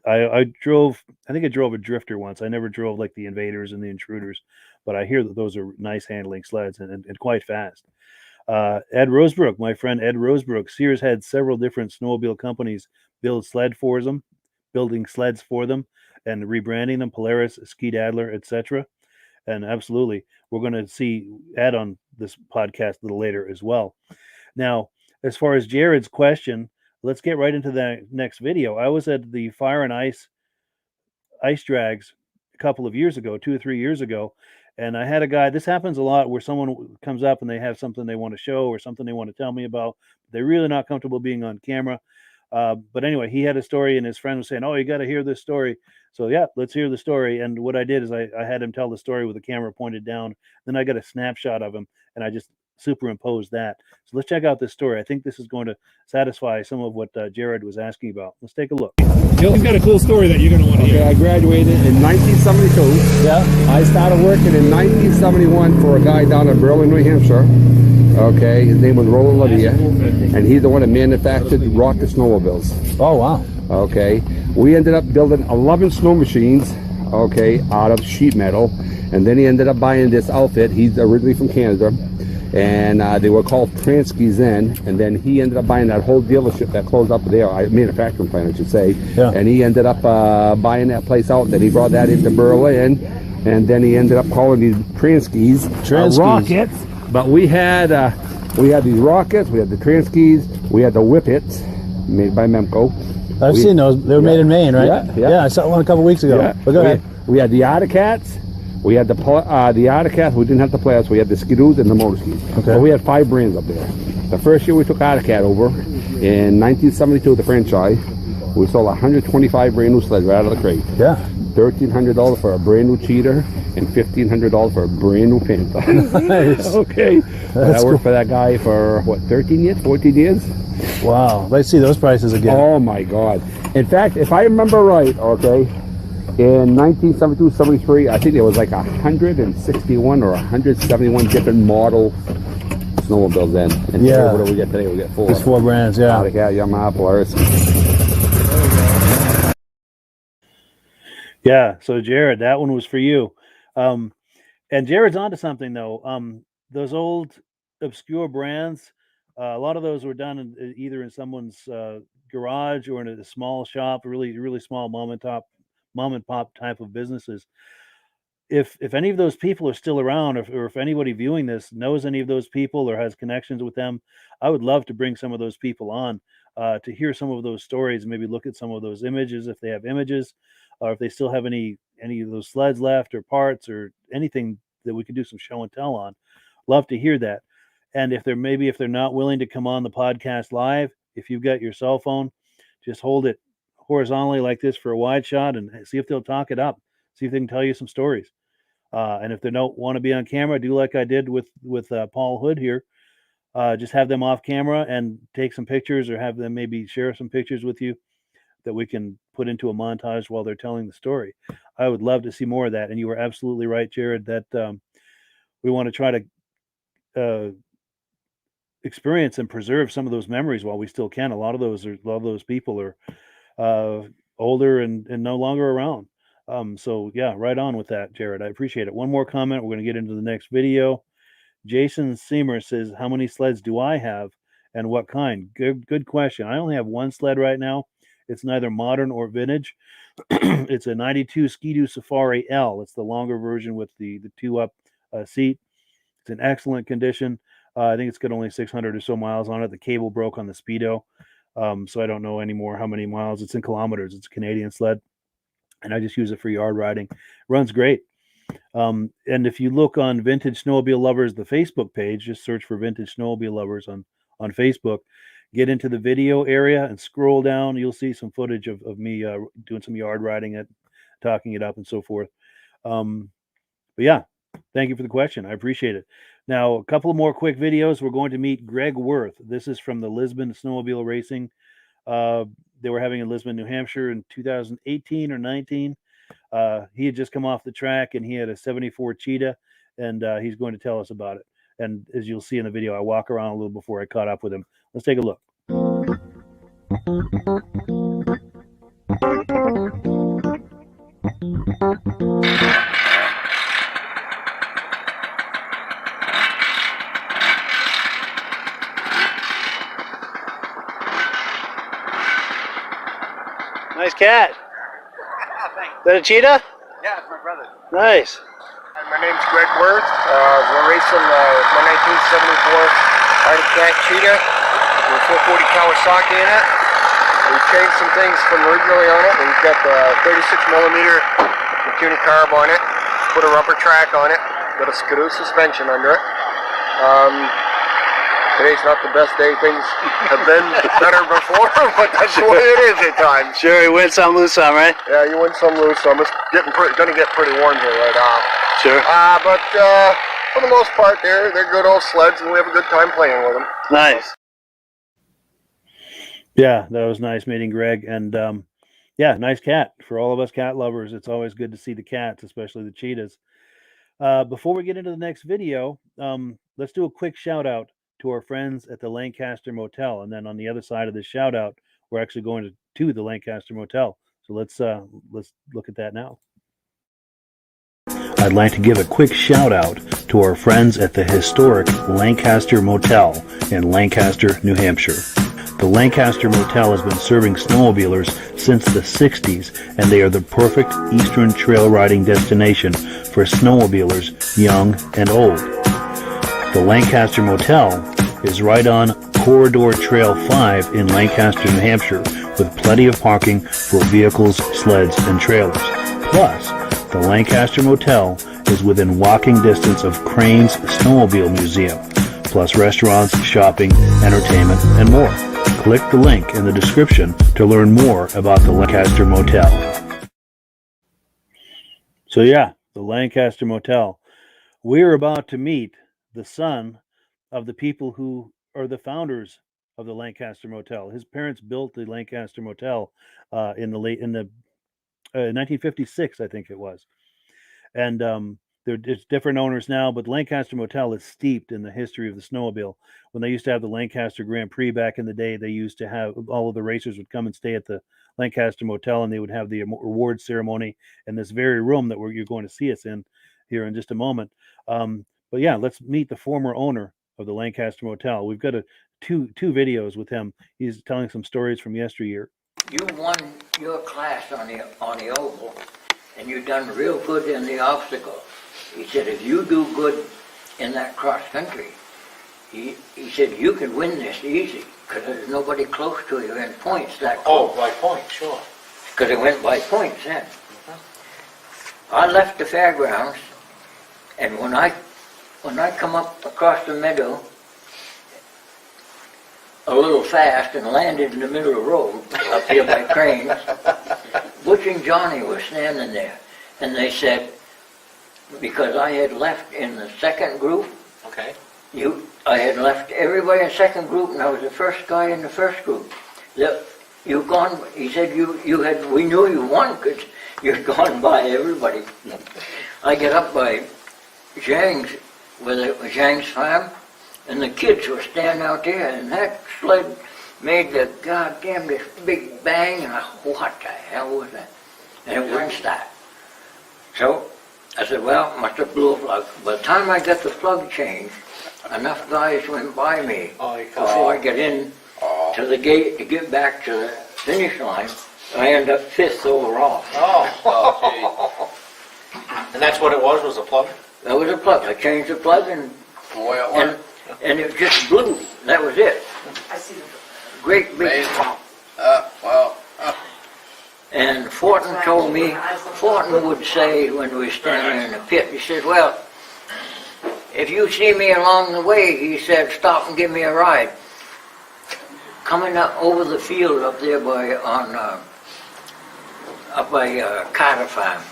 I drove, I think I drove a drifter once. I never drove like the Invaders and the Intruders, but I hear that those are nice handling sleds and quite fast. Ed Rosebrook, my friend Ed Rosebrook, Sears had several different snowmobile companies building sleds for them and rebranding them, Polaris, Ski Dadler, etc. And absolutely, we're going to see Ed on this podcast a little later as well. Now, as far as Jared's question, let's get right into the next video. I was at the Fire and Ice drags a couple of years ago, 2 or 3 years ago, and I had a guy. This happens a lot where someone comes up and they have something they want to show or something they want to tell me about. They're really not comfortable being on camera. But anyway, he had a story, and his friend was saying, "Oh, you got to hear this story." So yeah, let's hear the story. And what I did is I had him tell the story with the camera pointed down. Then I got a snapshot of him, and I just superimposed that. So let's check out this story. I think this is going to satisfy some of what Jared was asking about. Let's take a look. He's got a cool story that you're going to want to hear. I graduated in 1972. Yeah. I started working in 1971 for a guy down in Berlin, New Hampshire. Okay, his name was Roland Lavia, and he's the one that manufactured rocket snowmobiles. Oh, wow. Okay, we ended up building 11 snow machines, okay, out of sheet metal, and then he ended up buying this outfit. He's originally from Canada, and they were called Transkys then, and then he ended up buying that whole dealership that closed up there, manufacturing plant, I should say, and he ended up buying that place out, and then he brought that into Berlin, and then he ended up calling these Transkys rockets. But we had these rockets, we had the Transkys, we had the Whippets, made by Memco. I've seen those. They were made in Maine, right? Yeah, I saw one a couple weeks ago. Yeah. But go ahead. We had the Autocats. We had the Autocats. We didn't have the Players. We had the Skidoos and the Motor Skis. Okay. So we had 5 brands up there. The first year we took Autocat over, in 1972, the franchise, we sold 125 brand new sleds right out of the crate. Yeah. $1,300 for a brand new Cheetah and $1,500 for a brand new Panther. Nice. Okay. I worked for that guy for, what, 13 years, 14 years? Wow. Let's see those prices again. Oh, my God. In fact, if I remember right, okay, in 1972, 73, I think there was like 161 or 171 different model snowmobiles then. And yeah. What do we get today? We get 4. Just 4 brands, yeah. Autocat, Yamaha, Polaris. Yeah, so Jared, that one was for you. And Jared's onto something though. Those old obscure brands, a lot of those were done either in someone's garage or in a small shop, really small mom and pop type of businesses. If any of those people are still around, or if anybody viewing this knows any of those people or has connections with them, I would love to bring some of those people on to hear some of those stories and maybe look at some of those images if they have images. Or if they still have any of those sleds left or parts or anything that we could do some show and tell on. Love to hear that. And if they're not willing to come on the podcast live, if you've got your cell phone, just hold it horizontally like this for a wide shot and see if they'll talk it up. see if they can tell you some stories. And if they don't want to be on camera, do like I did with Paul Hood here. Just have them off camera and take some pictures, or have them maybe share some pictures with you that we can put into a montage while they're telling the story. I would love to see more of that. And you were absolutely right, Jared, that we want to try to experience and preserve some of those memories while we still can. A lot of those people are older and no longer around. So yeah, right on with that, Jared. I appreciate it. One more comment. We're going to get into the next video. Jason Seymour says, how many sleds do I have and what kind? Good question. I only have one sled right now. It's neither modern or vintage. It's a 92 Ski-Doo Safari L. It's the longer version with the two-up seat. It's in excellent condition. I think it's got only 600 or so miles on it. The cable broke on the Speedo, so I don't know anymore how many miles. It's in kilometers. It's a Canadian sled, and I just use it for yard riding. Runs great. And if you look on Vintage Snowmobile Lovers, the Facebook page, just search for Vintage Snowmobile Lovers on Facebook, get into the video area and scroll down. You'll see some footage of me doing some yard riding it, talking it up and so forth. But yeah, thank you for the question. I appreciate it. Now, a couple of more quick videos. We're going to meet Greg Worth. This is from the Lisbon Snowmobile Racing. They were having in Lisbon, New Hampshire in 2018 or 19. He had just come off the track and he had a 74 Cheetah, and he's going to tell us about it. And as you'll see in the video, I walk around a little before I caught up with him. Let's take a look. Nice cat. Is that a Cheetah? Yeah, it's my brother. Nice. My name's Greg Worth. We're racing my 1974 Arctic Cat Cheetah with 440 Kawasaki in it. We've changed some things from originally on it. We've got the 36mm Mikuni carb on it, put a rubber track on it, got a Skidoo suspension under it. Today's not the best day. Things have been better before, but that's the way it is at times. Sure, you win some, lose some, right? Yeah, you win some, lose some. It's gonna get pretty warm here right off. Sure. But for the most part, they're good old sleds, and we have a good time playing with them. Nice. Yeah, that was nice meeting Greg, and yeah, nice cat. For all of us cat lovers, it's always good to see the cats, especially the cheetahs. Before we get into the next video, let's do a quick shout out to our friends at the Lancaster Motel, and then on the other side of this shout out, we're actually going to the Lancaster Motel. So let's look at that now. I'd like to give a quick shout out to our friends at the historic Lancaster Motel in Lancaster, New Hampshire. The Lancaster Motel has been serving snowmobilers since the 60s, and they are the perfect eastern trail riding destination for snowmobilers young and old. The Lancaster Motel is right on Corridor Trail 5 in Lancaster, New Hampshire, with plenty of parking for vehicles, sleds, and trailers. Plus, the Lancaster Motel is within walking distance of Crane's Snowmobile Museum, plus restaurants, shopping, entertainment, and more. Click the link in the description to learn more about the Lancaster Motel. So yeah, the Lancaster Motel. We're about to meet the son of the people who are the founders of the Lancaster Motel. His parents built the Lancaster Motel in 1956, I think it was. And there's different owners now, but Lancaster Motel is steeped in the history of the snowmobile. When they used to have the Lancaster Grand Prix back in the day, they used to have all of the racers would come and stay at the Lancaster Motel, and they would have the award ceremony in this very room that you're going to see us in here in just a moment. But yeah, let's meet the former owner of the Lancaster Motel. We've got two videos with him. He's telling some stories from yesteryear. You won your class on the oval, and you done real good in the obstacle. He said, if you do good in that cross country, he said, you can win this easy, because there's nobody close to you in points that close. Oh, by points, sure. Because it went by points then. I left the fairgrounds, and when I come up across the meadow a little fast and landed in the middle of the road up here by Cranes, Butch and Johnny was standing there. And they said, because I had left in the second group, Okay. I had left everybody in the second group, and I was the first guy in the first group. You've gone, he said, we knew you won because you'd gone by everybody. I get up by Zhang's, Zhang's farm, and the kids were standing out there, and that sled made the goddamn this big bang, and I thought, what the hell was that? And it wouldn't start. So I said, well, must have blew a plug. By the time I got the plug changed, enough guys went by me before I get in to the gate to get back to the finish line. I ended up 5th overall. Oh, and that's what it was a plug? That was a plug. I changed the plug and it just blew. That was it. Great big pump. Wow. And Fortin told me, Fortin would say when we were standing in the pit, he said, well, if you see me along the way, he said, stop and give me a ride. Coming up over the field up there up by Carter Farm.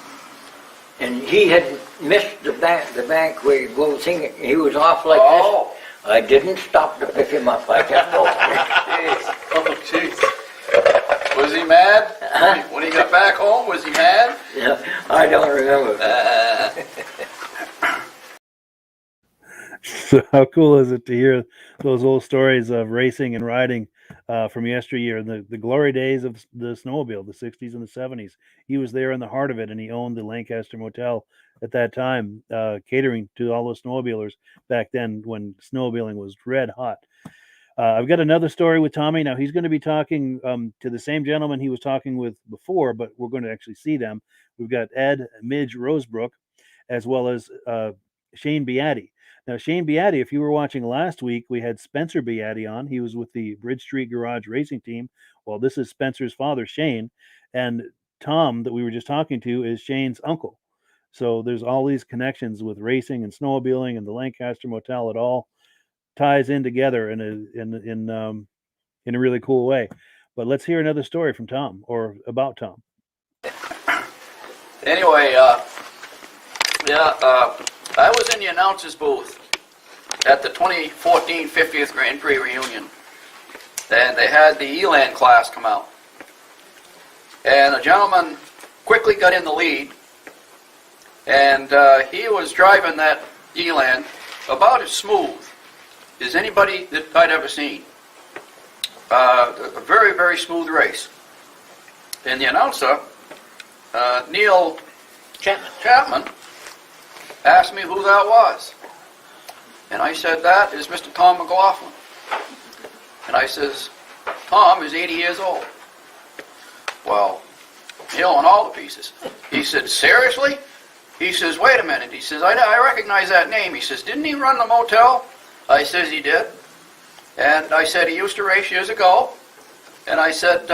And he had missed the bank where you go thinking, he was off like this. I didn't stop to pick him up. I kept going. Oh, jeez. Was he mad? Huh? When he got back home, was he mad? Yeah, I don't remember. So how cool is it to hear those old stories of racing and riding from yesteryear, the glory days of the snowmobile, the 60s and the 70s. He was there in the heart of it, and he owned the Lancaster Motel at that time, catering to all those snowmobilers back then when snowmobiling was red hot. I've got another story with Tommy. Now, he's going to be talking to the same gentleman he was talking with before, but we're going to actually see them. We've got Ed Midge Rosebrook, as well as Shane Beatty. Now, Shane Beatty, if you were watching last week, we had Spencer Beatty on. He was with the Bridge Street Garage Racing Team. Well, this is Spencer's father, Shane. And Tom, that we were just talking to, is Shane's uncle. So there's all these connections with racing and snowmobiling and the Lancaster Motel. It all ties in together in a really cool way. But let's hear another story from Tom, or about Tom. Anyway, I was in the announcer's booth at the 2014 50th Grand Prix reunion, and they had the Elan class come out. And a gentleman quickly got in the lead, and he was driving that Elan about as smooth as anybody that I'd ever seen. A very, very smooth race. And the announcer, Neil Chapman, asked me who that was. And I said, that is Mr. Tom McLaughlin. And I says, Tom is 80 years old. Well, Neil and all the pieces. He said, seriously? He says, wait a minute. He says, I recognize that name. He says, didn't he run the motel? I says, he did. And I said, he used to race years ago. And I said,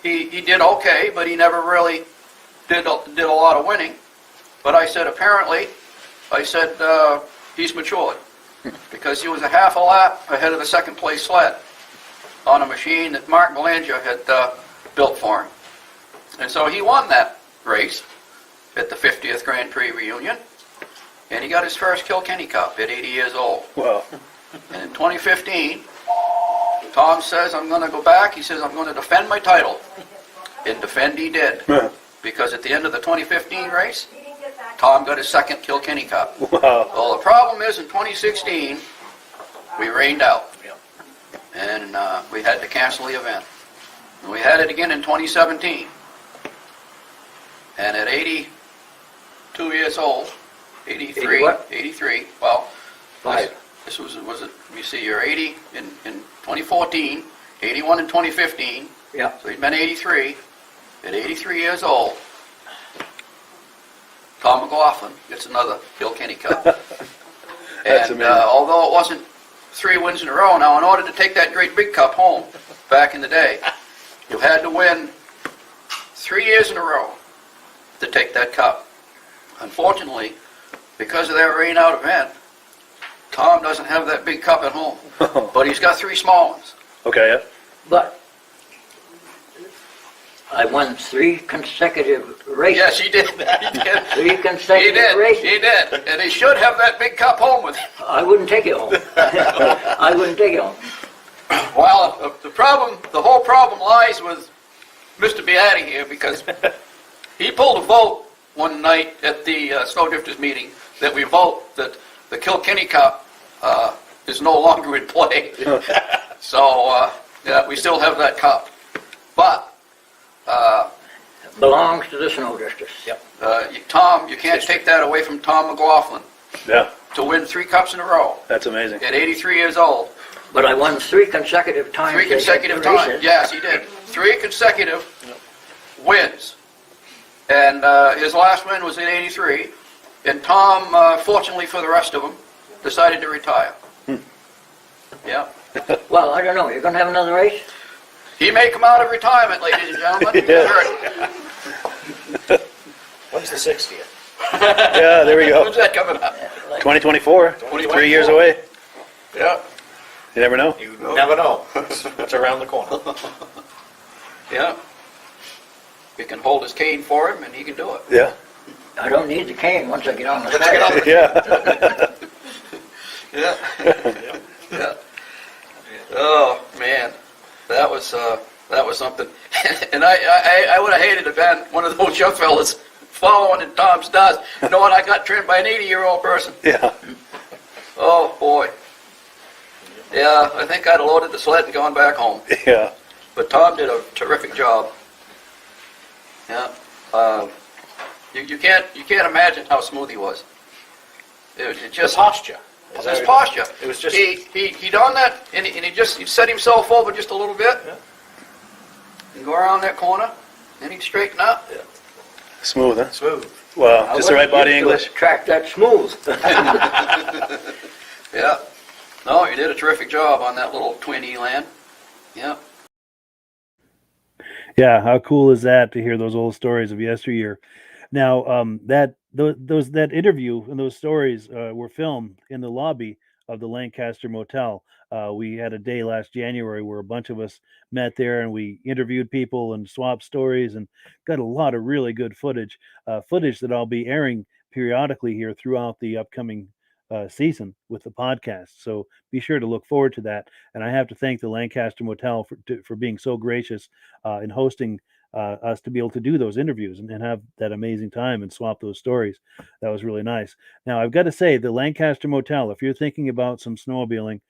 he did okay, but he never really did a lot of winning. But I said, apparently, he's matured. Because he was a half a lap ahead of the second place sled on a machine that Mark Belanger had built for him. And so he won that race at the 50th Grand Prix reunion. And he got his first Kilkenny Cup at 80 years old. Wow. And in 2015, Tom says, I'm going to go back. He says, I'm going to defend my title. And defend he did. Because at the end of the 2015 race, Tom got his second Kilkenny Cup. Wow. Well, the problem is in 2016, we rained out. And we had to cancel the event. And we had it again in 2017. And at 82 years old, 83, well, this was it, let me see, you're 80 in 2014, 81 in 2015. Yeah. So he'd been 83. At 83 years old, Tom McLaughlin gets another Kilkenny Cup. That's and amazing. Although it wasn't 3 wins in a row, now in order to take that great big cup home back in the day, you had to win 3 years in a row to take that cup. Unfortunately, because of that rain out event, Tom doesn't have that big cup at home. But he's got 3 small ones. Okay. But I won 3 consecutive races. Yes, he did. He did. 3 consecutive races. He did. And he should have that big cup home with him. I wouldn't take it home. I wouldn't take it home. Well, the whole problem lies with Mr. Beatty here, because he pulled a vote one night at the Snowdrifters meeting that we vote that the Kilkenny Cup is no longer in play. So, yeah, we still have that cup. But belongs to the Snowdrifters. Yep. Tom, you can't take that away from Tom McLaughlin. Yeah. To win 3 cups in a row. That's amazing. At 83 years old. But I won 3 consecutive times. 3 consecutive times. Yes, he did. 3 consecutive wins. And his last win was in 83. And Tom, fortunately for the rest of them, decided to retire. Yeah. Well, I don't know. You're going to have another race? He may come out of retirement, ladies and gentlemen. Yeah. When's the 60th? Yeah, there we go. When's that coming up? 2024. 3 years away. Yeah. You never know. You never know. It's around the corner. Yeah. We can hold his cane for him, and he can do it. Yeah. I don't need the cane once I get on the Yeah. Yeah. Yeah. Oh man, that was something. And I would have hated to have been one of those young fellas following in Tom's dust, knowing I got trimmed by an 80-year-old person. Yeah. Oh boy. Yeah, I think I'd have loaded the sled and gone back home. Yeah. But Tom did a terrific job. Yeah. You can't imagine how smooth he was. It just Posture. his posture. It was just he done that, and he set himself over just a little bit, and go around that corner, and he'd straighten up. Yeah. Smooth, huh? Smooth. Wow. Just the right body English. Track that smooth. Yeah. No, he did a terrific job on that little twin Eland. Yeah. Yeah, how cool is that to hear those old stories of yesteryear? Now, that interview and those stories were filmed in the lobby of the Lancaster Motel. We had a day last January where a bunch of us met there and we interviewed people and swapped stories and got a lot of really good footage that I'll be airing periodically here throughout the upcoming season with the podcast. So be sure to look forward to that. And I have to thank the Lancaster Motel for being so gracious in hosting us to be able to do those interviews and have that amazing time and swap those stories. That was really nice. Now, I've got to say, the Lancaster Motel, if you're thinking about some snowmobiling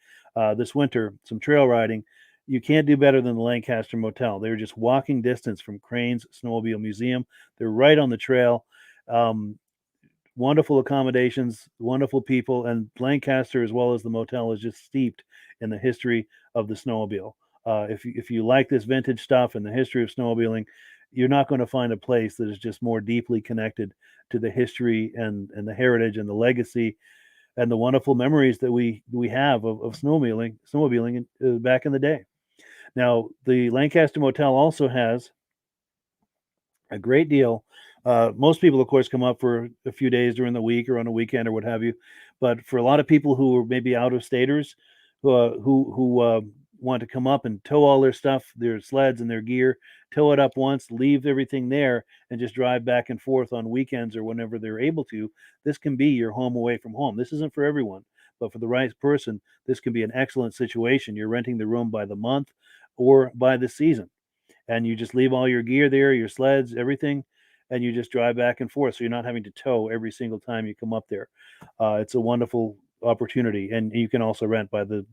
this winter, some trail riding, you can't do better than the Lancaster Motel. They're just walking distance from Crane's Snowmobile Museum. They're right on the trail. Wonderful accommodations, wonderful people, and Lancaster, as well as the motel, is just steeped in the history of the snowmobile. If you like this vintage stuff and the history of snowmobiling, you're not going to find a place that is just more deeply connected to the history and the heritage and the legacy and the wonderful memories that we have of snowmobiling back in the day. Now, the Lancaster Motel also has a great deal. Most people, of course, come up for a few days during the week or on a weekend or what have you. But for a lot of people who are maybe out-of-staters who want to come up and tow all their stuff, their sleds and their gear, tow it up once, leave everything there, and just drive back and forth on weekends or whenever they're able to, this can be your home away from home. This isn't for everyone, but for the right person, this can be an excellent situation. You're renting the room by the month or by the season, and you just leave all your gear there, your sleds, everything, and you just drive back and forth. So you're not having to tow every single time you come up there. It's a wonderful opportunity, and you can also rent by the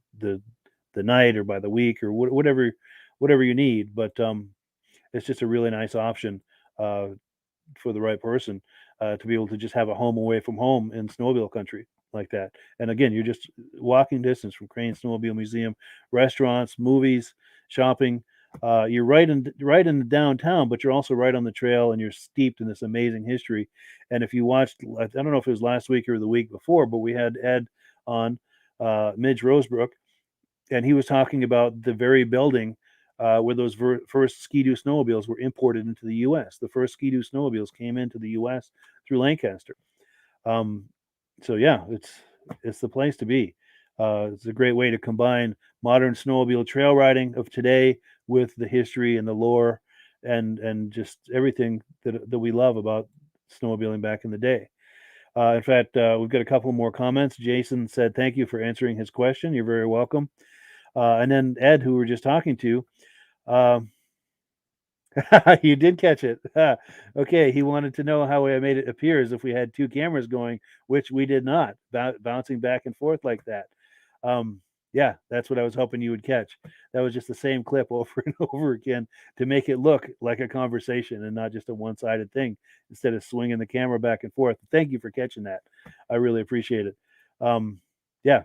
night or by the week or whatever you need. But it's just a really nice option for the right person to be able to just have a home away from home in snowmobile country like that. And again, you're just walking distance from Crane Snowmobile Museum, restaurants, movies, shopping. You're right in the downtown, but you're also right on the trail, and you're steeped in this amazing history. And if you watched, I don't know if it was last week or the week before, but we had Ed on, Midge Rosebrook, and he was talking about the very building where those first Ski-Doo snowmobiles were imported into the U.S. The first Ski-Doo snowmobiles came into the U.S. through Lancaster. So yeah, it's the place to be. It's a great way to combine modern snowmobile trail riding of today with the history and the lore and just everything that we love about snowmobiling back in the day. In fact, we've got a couple more comments. Jason said, thank you for answering his question. You're very welcome. And then Ed, who we were just talking to, you did catch it. Okay, he wanted to know how I made it appear as if we had two cameras going, which we did not, bouncing back and forth like that. Yeah, that's what I was hoping you would catch. That was just the same clip over and over again to make it look like a conversation and not just a one-sided thing instead of swinging the camera back and forth. Thank you for catching that. I really appreciate it. Yeah.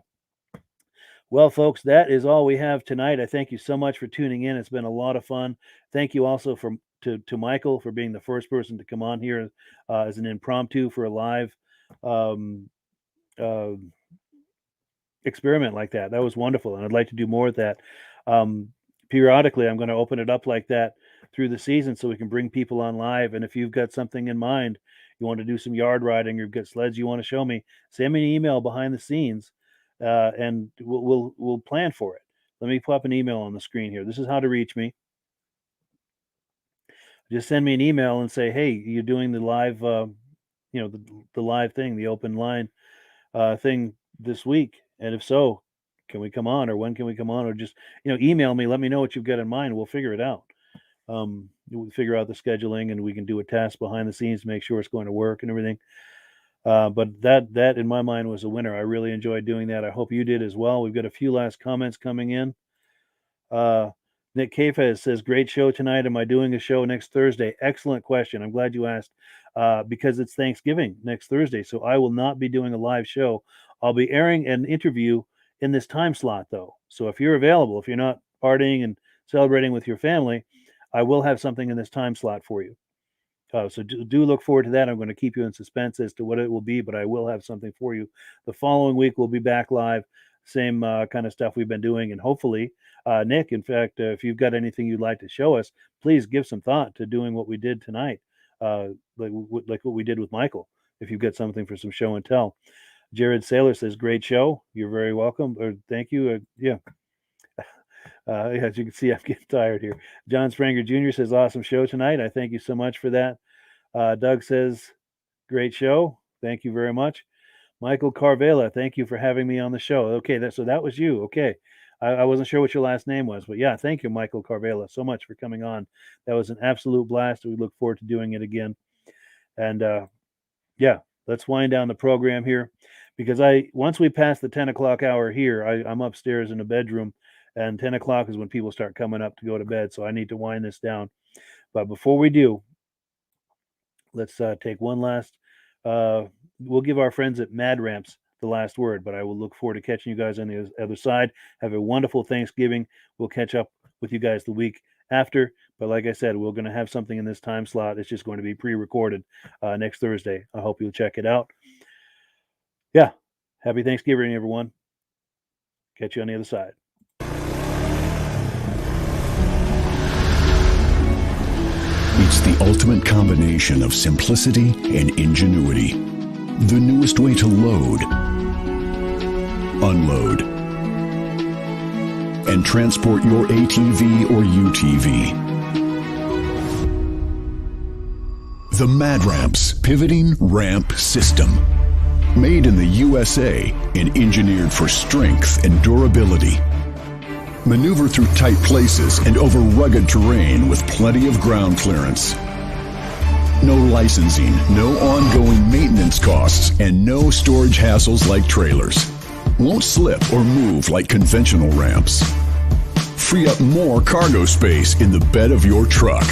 Well, folks, that is all we have tonight. I thank you so much for tuning in. It's been a lot of fun. Thank you also to Michael for being the first person to come on here as an impromptu for a live experiment like that. That was wonderful, and I'd like to do more of that. Periodically, I'm going to open it up like that through the season so we can bring people on live. And if you've got something in mind, you want to do some yard riding, or you've got sleds you want to show me, send me an email behind the scenes, and we'll plan for it. Let me pop an email on the screen here. This is how to reach me. Just send me an email and say, hey, you're doing the live, the live thing, the open line thing this week. And if so, can we come on, or when can we come on, or just, email me, let me know what you've got in mind. We'll figure it out. We'll figure out the scheduling, and we can do a test behind the scenes to make sure it's going to work and everything. But that in my mind was a winner. I really enjoyed doing that. I hope you did as well. We've got a few last comments coming in. Nick Kafez says, great show tonight. Am I doing a show next Thursday? Excellent question. I'm glad you asked, because it's Thanksgiving next Thursday. So I will not be doing a live show. I'll be airing an interview in this time slot, though. So if you're available, if you're not partying and celebrating with your family, I will have something in this time slot for you. So do look forward to that. I'm going to keep you in suspense as to what it will be, but I will have something for you. The following week, we'll be back live, same kind of stuff we've been doing. And hopefully, Nick, in fact, if you've got anything you'd like to show us, please give some thought to doing what we did tonight, like what we did with Michael, if you've got something for some show and tell. Jared Saylor says, great show. You're very welcome. Or thank you. Yeah. As you can see, I'm getting tired here. John Spranger Jr. says, awesome show tonight. I thank you so much for that. Doug says, great show. Thank you very much. Michael Carvela, thank you for having me on the show. Okay, so that was you. Okay. I wasn't sure what your last name was, but yeah, thank you, Michael Carvela, so much for coming on. That was an absolute blast. We look forward to doing it again. And yeah, let's wind down the program here, because once we pass the 10 o'clock hour here, I'm upstairs in a bedroom, and 10 o'clock is when people start coming up to go to bed. So I need to wind this down. But before we do, let's take one last, we'll give our friends at Mad Ramps the last word, but I will look forward to catching you guys on the other side. Have a wonderful Thanksgiving. We'll catch up with you guys the week after. But like I said, we're going to have something in this time slot. It's just going to be pre-recorded next Thursday. I hope you'll check it out. Yeah. Happy Thanksgiving, everyone. Catch you on the other side. It's the ultimate combination of simplicity and ingenuity. The newest way to load, unload, and transport your ATV or UTV. The Mad Ramps Pivoting Ramp System. Made in the USA and engineered for strength and durability. Maneuver through tight places and over rugged terrain with plenty of ground clearance. No licensing, no ongoing maintenance costs, and no storage hassles like trailers. Won't slip or move like conventional ramps. Free up more cargo space in the bed of your truck.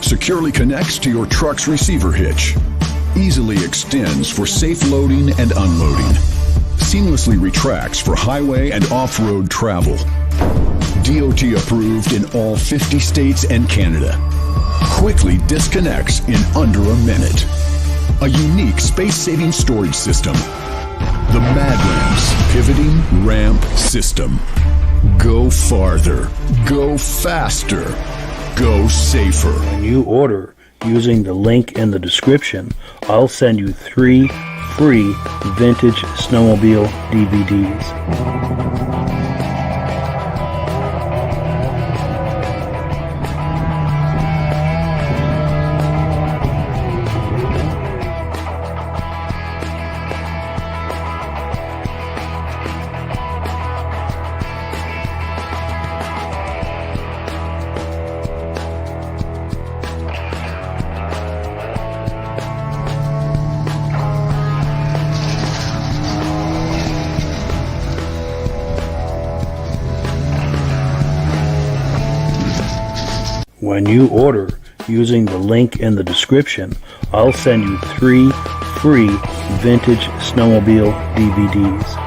Securely connects to your truck's receiver hitch. Easily extends for safe loading and unloading. Seamlessly retracts for highway and off-road travel. DOT approved in all 50 states and Canada. Quickly disconnects in under a minute. A unique space-saving storage system. The Mad Ramps Pivoting Ramp System. Go farther. Go faster. Go safer. When you order using the link in the description, I'll send you 3 free Vintage Snowmobile DVDs. when you order using the link in the description, I'll send you 3 free Vintage Snowmobile DVDs.